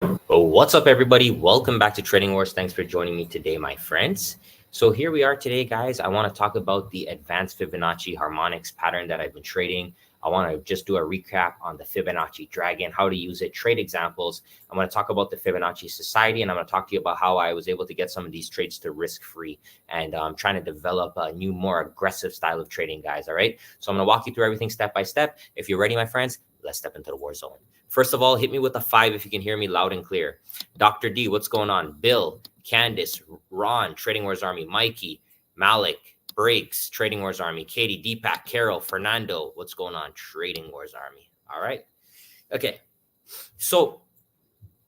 Oh, what's up, everybody? Welcome back to Trading Wars. Thanks for joining me today, my friends. So here we are today, guys. I want to talk about the advanced Fibonacci harmonics pattern that I've been trading. I want to just do a recap on the Fibonacci dragon, how to use it, trade examples. I'm going to talk about the Fibonacci society, and I'm going to talk to you about how I was able to get some of these trades to risk-free, and I'm trying to develop a new, more aggressive style of trading, guys. All right. So I'm going to walk you through everything step by step. If you're ready, my friends, let's step into the war zone. First of all, hit me with a 5 if you can hear me loud and clear. Dr. D, what's going on? Bill, Candice, Ron, Trading Wars Army, Mikey, Malik, Breaks, Trading Wars Army, Katie, Deepak, Carol, Fernando, what's going on? Trading Wars Army. All right. Okay. So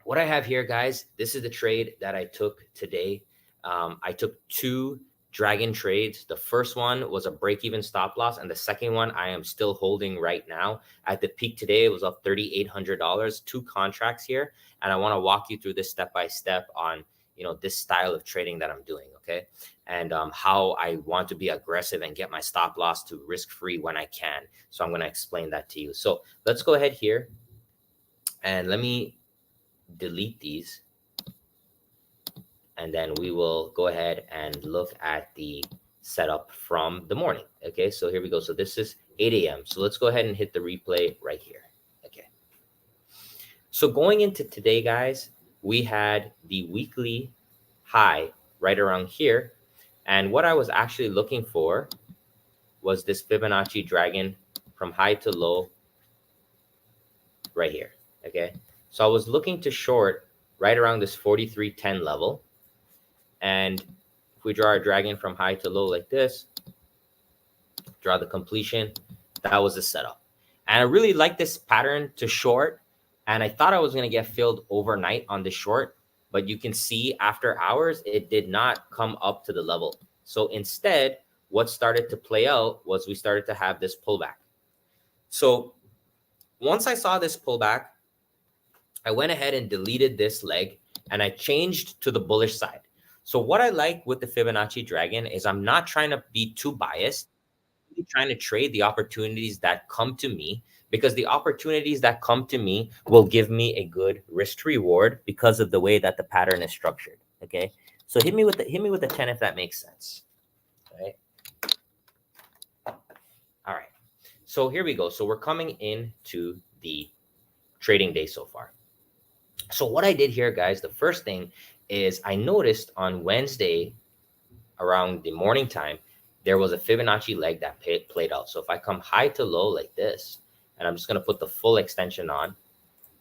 what I have here, guys, this is the trade that I took today. I took 2 dragon trades. The first one was a break-even stop loss, and the second one I am still holding right now. At the peak today, it was up $3,800. 2 contracts here, and I want to walk you through this step by step on this style of trading that I'm doing, okay? And how I want to be aggressive and get my stop loss to risk-free when I can. So I'm going to explain that to you. So let's go ahead here, and let me delete these. And then we will go ahead and look at the setup from the morning. Okay, so here we go. So this is 8 a.m. So let's go ahead and hit the replay right here. Okay. So going into today, guys, we had the weekly high right around here. And what I was actually looking for was this Fibonacci dragon from high to low right here. Okay. So I was looking to short right around this 43.10 level. And if we draw our dragon from high to low like this, draw the completion, that was the setup. And I really like this pattern to short. And I thought I was going to get filled overnight on the short, but you can see after hours, it did not come up to the level. So instead, what started to play out was we started to have this pullback. So once I saw this pullback, I went ahead and deleted this leg and I changed to the bullish side. So what I like with the Fibonacci dragon is I'm not trying to be too biased. I'm really trying to trade the opportunities that come to me, because the opportunities that come to me will give me a good risk to reward because of the way that the pattern is structured. Okay. So hit me with the 10 if that makes sense. All right. All right. So here we go. So we're coming into the trading day so far. So what I did here, guys, the first thing is I noticed on Wednesday around the morning time, there was a Fibonacci leg that played out. So if I come high to low like this, and I'm just going to put the full extension on,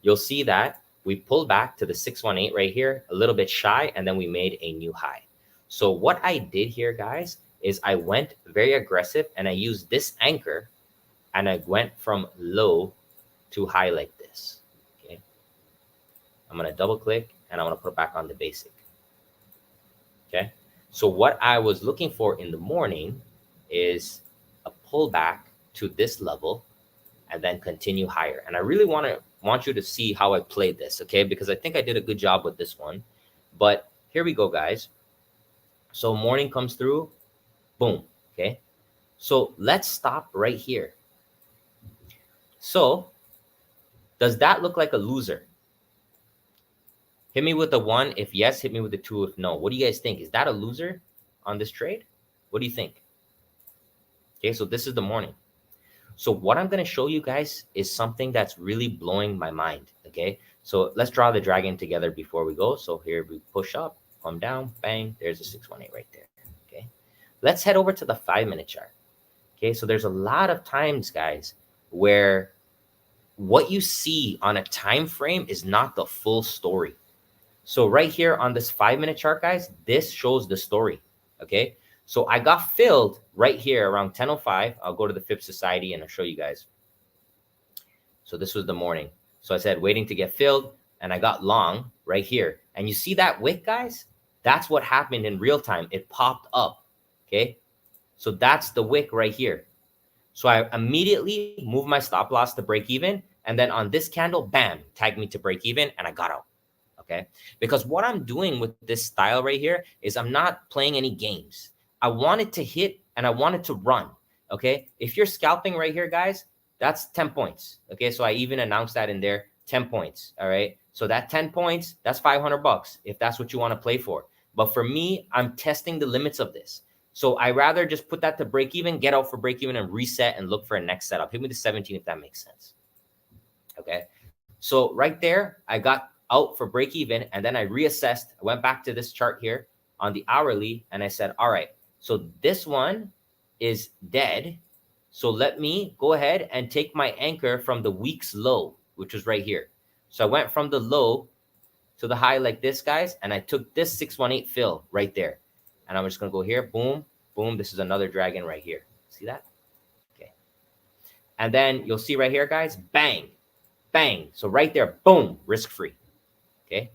you'll see that we pulled back to the 618 right here, a little bit shy, and then we made a new high. So what I did here, guys, is I went very aggressive and I used this anchor and I went from low to high like this. Okay. I'm going to double click and I want to put it back on the basic. Okay. So what I was looking for in the morning is a pullback to this level and then continue higher. And I really want you to see how I played this, okay? Because I think I did a good job with this one. But here we go, guys. So morning comes through, boom, okay? So let's stop right here. So does that look like a loser? Hit me with a 1 if yes, hit me with a 2 if no. What do you guys think? Is that a loser on this trade? What do you think? Okay, so this is the morning. So what I'm going to show you guys is something that's really blowing my mind, okay? So let's draw the dragon together before we go. So here we push up, come down, bang, there's a 618 right there, okay? Let's head over to the 5-minute chart, okay? So there's a lot of times, guys, where what you see on a time frame is not the full story. So right here on this 5-minute chart, guys, this shows the story, okay? So I got filled right here around 10:05. I'll go to the Fib Society and I'll show you guys. So this was the morning. So I said waiting to get filled, and I got long right here. And you see that wick, guys? That's what happened in real time. It popped up, okay? So that's the wick right here. So I immediately moved my stop loss to break even. And then on this candle, bam, tagged me to break even, and I got out. Okay, because what I'm doing with this style right here is I'm not playing any games. I want it to hit and I want it to run. Okay, if you're scalping right here, guys, that's 10 points. Okay, so I even announced that in there, 10 points. All right, So that 10 points, that's 500 bucks if that's what you want to play for. But for me, I'm testing the limits of this. So I rather just put that to break even, get out for break even, and reset and look for a next setup. Hit me the 17 if that makes sense. Okay. So right there, I got out for break even, and then I reassessed. I went back to this chart here on the hourly, and I said, all right, so this one is dead. So let me go ahead and take my anchor from the week's low, which was right here. So I went from the low to the high like this, guys, and I took this 618 fill right there. And I'm just going to go here, boom, boom. This is another dragon right here. See that? Okay. And then you'll see right here, guys, bang, bang. So right there, boom, risk-free. Okay.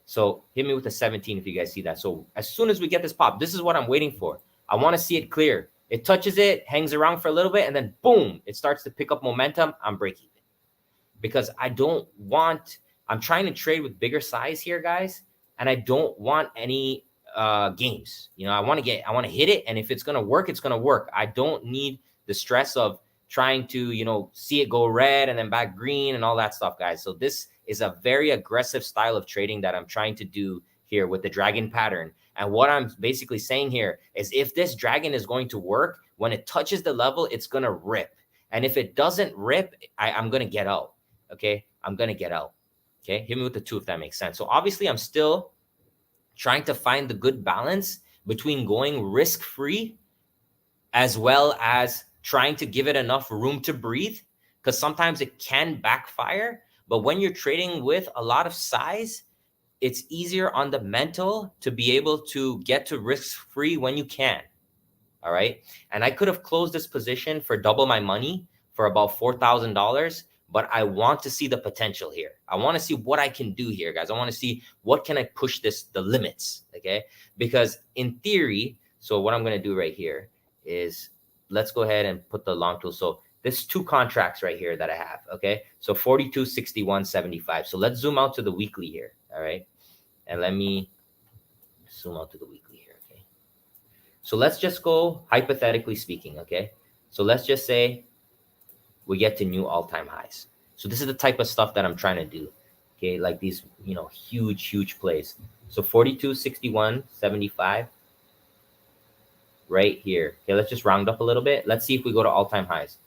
So hit me with the 17 if you guys see that. So as soon as we get this pop, this is what I'm waiting for. I want to see it clear. It touches it, hangs around for a little bit, and then boom, it starts to pick up momentum. I'm breaking it because I don't want, I'm trying to trade with bigger size here, guys, and I don't want any games. You know, I want to hit it, and if it's going to work, it's going to work. I don't need the stress of trying to, you know, see it go red and then back green and all that stuff, guys. So this is a very aggressive style of trading that I'm trying to do here with the dragon pattern. And what I'm basically saying here is if this dragon is going to work, when it touches the level, it's going to rip. And if it doesn't rip, I'm going to get out. Okay. I'm going to get out. Okay. Hit me with the 2 if that makes sense. So obviously I'm still trying to find the good balance between going risk-free as well as trying to give it enough room to breathe, because sometimes it can backfire. But when you're trading with a lot of size, it's easier on the mental to be able to get to risk-free when you can. All right. And I could have closed this position for double my money for about $4,000, but I want to see the potential here. I want to see what I can do here, guys. I want to see what can I push the limits. Okay. Because in theory, so what I'm going to do right here is let's go ahead and put the long tool. So there's 2 contracts right here that I have. Okay. So 42, 61, 75. So let's zoom out to the weekly here. All right. And let me zoom out to the weekly here. Okay. So let's just go hypothetically speaking. Okay. So let's just say we get to new all-time highs. So this is the type of stuff that I'm trying to do. Okay. Like these, you know, huge plays. So 42, 61, 75 right here. Okay. Let's just round up a little bit. Let's see if we go to all-time highs.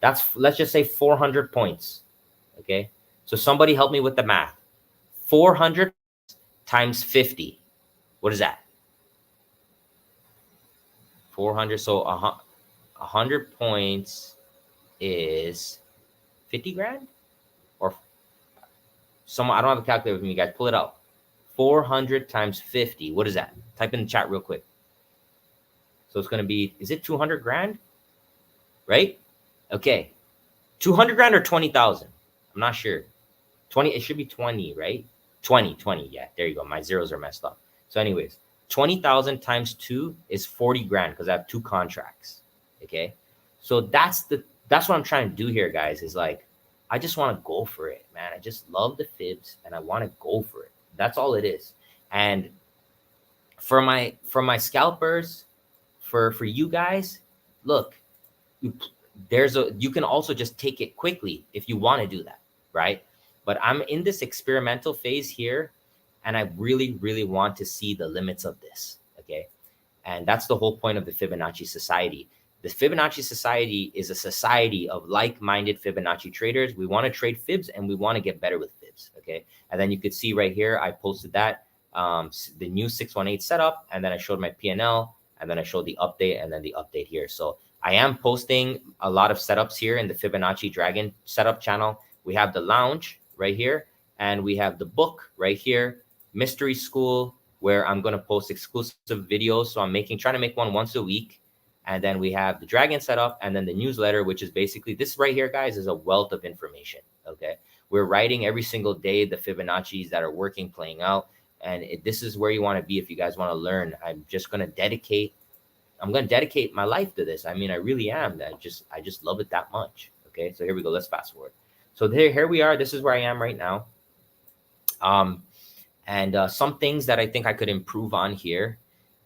That's, let's just say 400 points. Okay. So somebody help me with the math. 400 times 50. What is that? 400. So 100 points is 50 grand or someone, I don't have a calculator with me, guys. Pull it out. 400 times 50. What is that? Type in the chat real quick. So it's going to be, is it 200 grand? Right? Okay. 200 grand or 20,000? I'm not sure. 20, it should be 20, right? 20. Yeah, there you go. My zeros are messed up. So anyways, 20,000 times 2 is 40 grand because I have 2 contracts. Okay. So that's what I'm trying to do here, guys, is like, I just want to go for it, man. I just love the fibs and I want to go for it. That's all it is. And for my scalpers, for you guys, look, you can also just take it quickly if you want to do that, right? But I'm in this experimental phase here, and I really want to see the limits of this, okay? And that's the whole point of the Fibonacci Society. The Fibonacci Society is a society of like-minded Fibonacci traders. We want to trade fibs, and we want to get better with fibs, okay? And then you could see right here, I posted that, the new 618 setup, and then I showed my P&L, and then I showed the update, and then the update here. So I am posting a lot of setups here in the Fibonacci Dragon setup channel. We have the lounge right here, and we have the book right here, Mystery School, where I'm going to post exclusive videos. So I'm trying to make one once a week. And then we have the Dragon setup, and then the newsletter, which is basically this right here, guys, is a wealth of information. Okay. We're writing every single day the Fibonacci's that are working, playing out. And this is where you want to be if you guys want to learn. I'm going to dedicate my life to this. I mean, I really am. I just love it that much. Okay. So here we go. Let's fast forward. So here we are. This is where I am right now. And some things that I think I could improve on here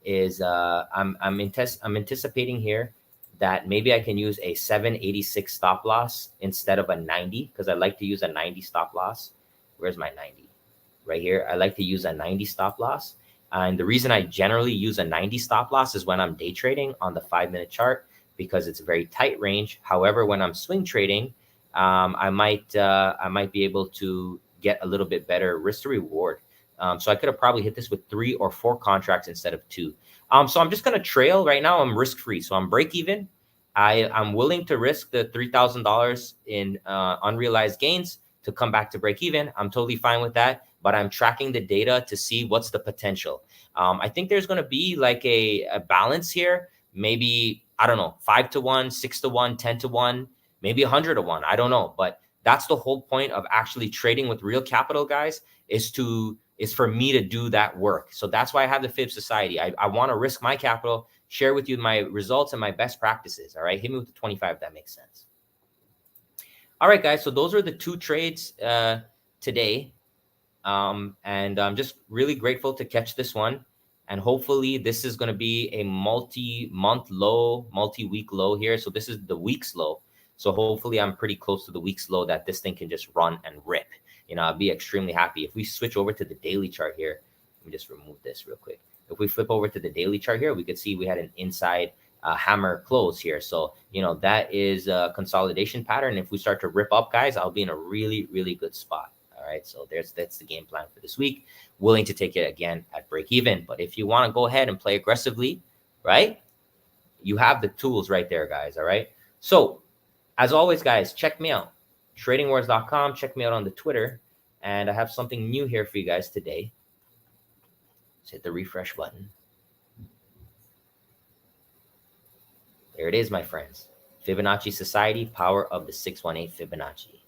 is I'm anticipating here that maybe I can use a 786 stop loss instead of a 90, because I like to use a 90 stop loss. Where's my 90? right here. I like to use a 90 stop loss. And the reason I generally use a 90 stop loss is when I'm day trading on the 5-minute chart, because it's a very tight range. However, when I'm swing trading, I might be able to get a little bit better risk to reward. So I could have probably hit this with 3 or 4 contracts instead of 2. So I'm just going to trail right now. I'm risk free. So I'm break even. I'm willing to risk the $3,000 in unrealized gains to come back to break even. I'm totally fine with that, but I'm tracking the data to see what's the potential. I think there's going to be like a balance here. Maybe, I don't know, 5 to 1, 6 to 1, 10 to 1, maybe 100 to 1. I don't know. But that's the whole point of actually trading with real capital, guys, is for me to do that work. So that's why I have the Fib Society. I want to risk my capital, share with you my results and my best practices. All right. Hit me with the 25 if that makes sense. All right, guys. So those are the 2 trades today. And I'm just really grateful to catch this one. And hopefully this is going to be a multi-month low, multi-week low here. So this is the week's low. So hopefully I'm pretty close to the week's low that this thing can just run and rip. I'll be extremely happy. If we switch over to the daily chart here, let me just remove this real quick. If we flip over to the daily chart here, we could see we had an inside hammer close here. So, that is a consolidation pattern. If we start to rip up, guys, I'll be in a really, really good spot. All right. So that's the game plan for this week. Willing to take it again at break even. But if you want to go ahead and play aggressively, right, you have the tools right there, guys. All right. So as always, guys, check me out. Tradingwars.com. Check me out on the Twitter. And I have something new here for you guys today. Let's hit the refresh button. There it is, my friends. Fibonacci Society, power of the 618 Fibonacci.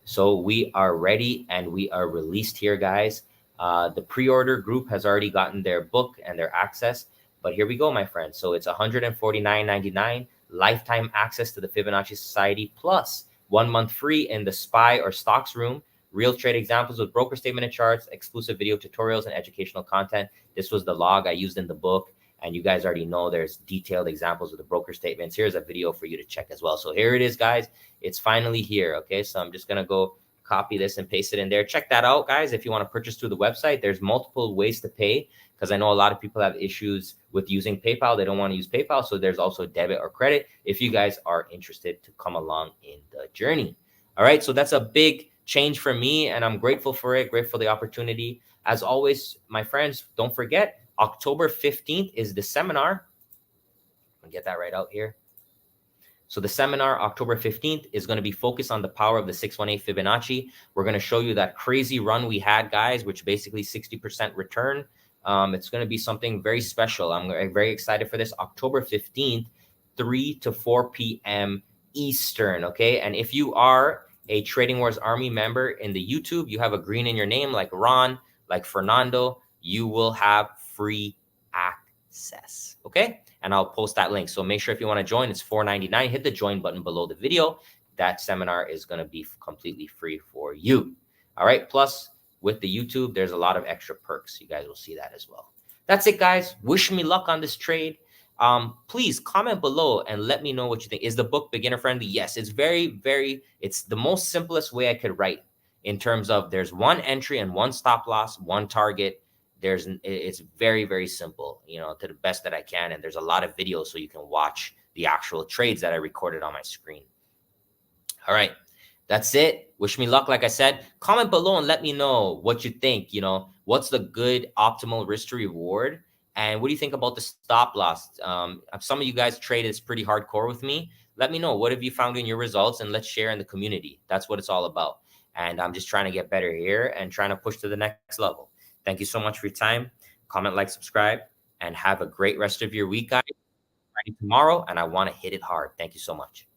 So we are ready and we are released here, guys. The pre-order group has already gotten their book and their access. But here we go, my friends. So it's $149.99, lifetime access to the Fibonacci Society, plus 1 month free in the SPY or stocks room. Real trade examples with broker statement and charts, exclusive video tutorials, and educational content. This was the log I used in the book. And you guys already know there's detailed examples of the broker statements. Here's a video for you to check as well. So here it is, guys. It's finally here. Okay, so I'm just going to go copy this and paste it in there. Check that out, guys. If you want to purchase through the website, there's multiple ways to pay, because I know a lot of people have issues with using PayPal. They don't want to use PayPal. So there's also debit or credit if you guys are interested to come along in the journey. All right, so that's a big change for me, and I'm grateful for it, grateful for the opportunity. As always, my friends, don't forget, October 15th is the seminar. I'll get that right out here. So the seminar, October 15th, is going to be focused on the power of the 618 Fibonacci. We're going to show you that crazy run we had, guys, which basically 60% return. It's going to be something very special. I'm very excited for this. October 15th, 3 to 4 p.m. Eastern, okay? And if you are a Trading Wars Army member in the YouTube, you have a green in your name like Ron, like Fernando, you will have free access, okay? And I'll post that link. So make sure if you want to join, it's $4.99. Hit the join button below the video. That seminar is going to be completely free for you. All right. Plus, with the YouTube, there's a lot of extra perks. You guys will see that as well. That's it, guys. Wish me luck on this trade. Please comment below and let me know what you think. Is the book beginner friendly? Yes, it's it's the most simplest way I could write, in terms of there's one entry and one stop loss, one target. It's very, very simple, to the best that I can. And there's a lot of videos so you can watch the actual trades that I recorded on my screen. All right. That's it. Wish me luck. Like I said, comment below and let me know what you think. What's the good optimal risk to reward? And what do you think about the stop loss? Some of you guys trade is pretty hardcore with me. Let me know. What have you found in your results? And let's share in the community. That's what it's all about. And I'm just trying to get better here and trying to push to the next level. Thank you so much for your time. Comment, like, subscribe, and have a great rest of your week, guys. Tomorrow, and I want to hit it hard. Thank you so much.